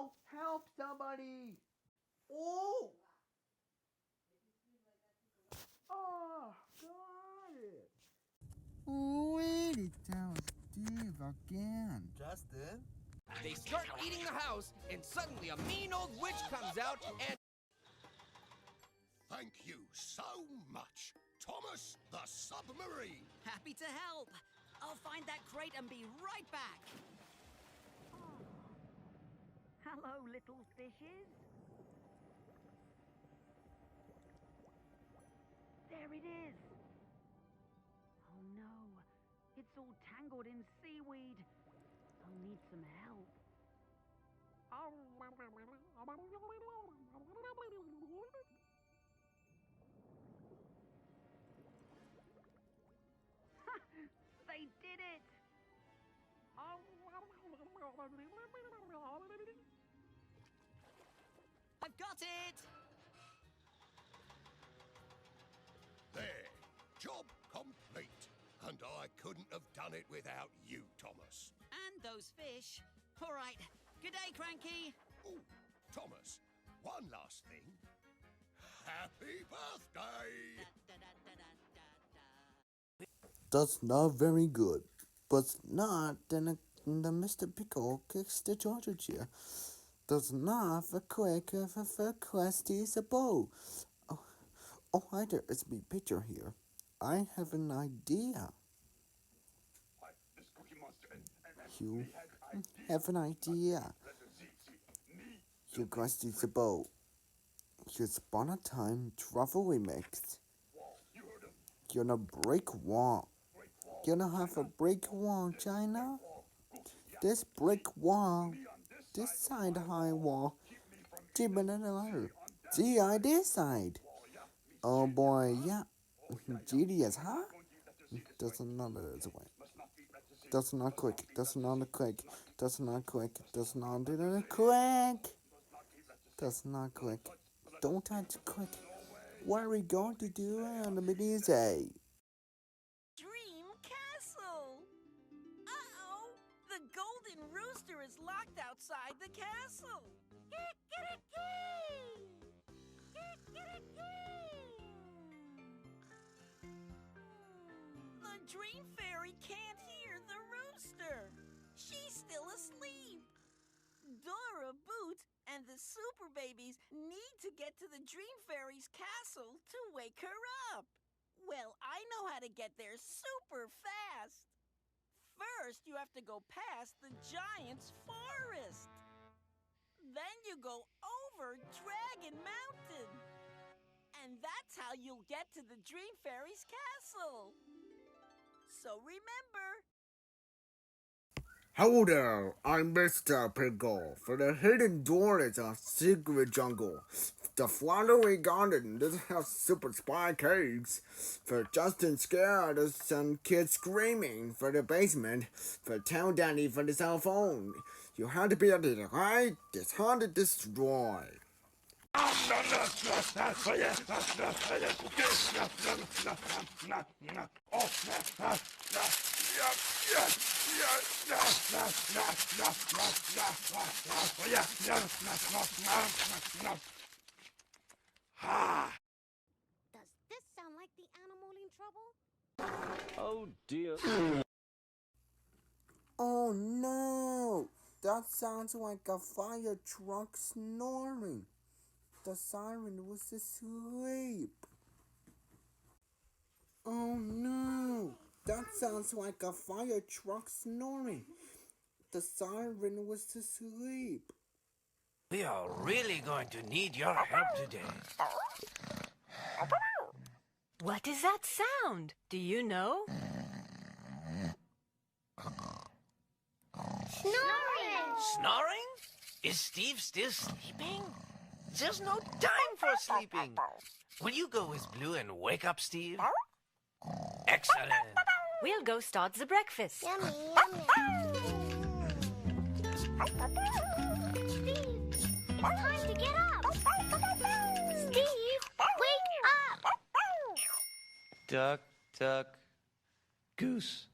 Help! Help somebody! Oh! Oh, got it! Wait, it was Steve again. Justin? They start eating the house, and suddenly a mean old witch comes out and... Thank you so much, Thomas the Submarine. Happy to help. I'll find that crate and be right back. Hello, little fishes. There it is. Oh no, it's all tangled in seaweed. I'll need some help. They did it! I've got it! There, job complete. And I couldn't have done it without you, Thomas. And those fish. All right. Good day, Cranky. Oh, Thomas, one last thing. Happy birthday! That's not very good. But not then the Mr. Pickle kicks the Georgia chair. Does not for quick for Questy's a bow. Oh, hi there, it's me, Picture here. I have an idea. You have an idea. You Questy's a bow. Here's upon a time travel remix. You're gonna break wall. You're gonna have a break wall, China. This brick wall, this side high wall, deeper than the other. GI this side. Oh boy, yeah. GDS, huh? That's another way. That's not quick. That's not quick. That's not quick. That's not quick. That's not quick. Don't touch quick. What are we going to do on the midday? Dream Castle! Uh-oh! The golden rooster is locked outside the castle! The Dream Fairy can't hear the rooster! She's still asleep! Dora, Boot, and the Super Babies need to get to the Dream Fairy's castle to wake her up. Well, I know how to get there super fast. First, you have to go past the Giant's Forest. Then you go over Dragon Mountain. And that's how you'll get to the Dream Fairy's castle. So remember... Hello there, I'm Mr. Pickle. For the hidden door is a secret jungle. The flowery garden doesn't have super spy caves. For Justin scared, some kids screaming. For the basement, for town daddy for the cell phone. You have to be able to hide, it's hard to destroy. Does this sound like the animal in trouble? Oh dear. Oh no! That sounds like a fire truck snoring. The siren was asleep. Oh no! That sounds like a fire truck snoring. The siren was asleep. We are really going to need your help today. What is that sound? Do you know? Snoring! Snoring? Is Steve still sleeping? There's no time for sleeping. Will you go with Blue and wake up Steve? Excellent. We'll go start the breakfast. Yummy, yummy. Steve, it's time to get up. Steve, wake up. Duck, duck, goose.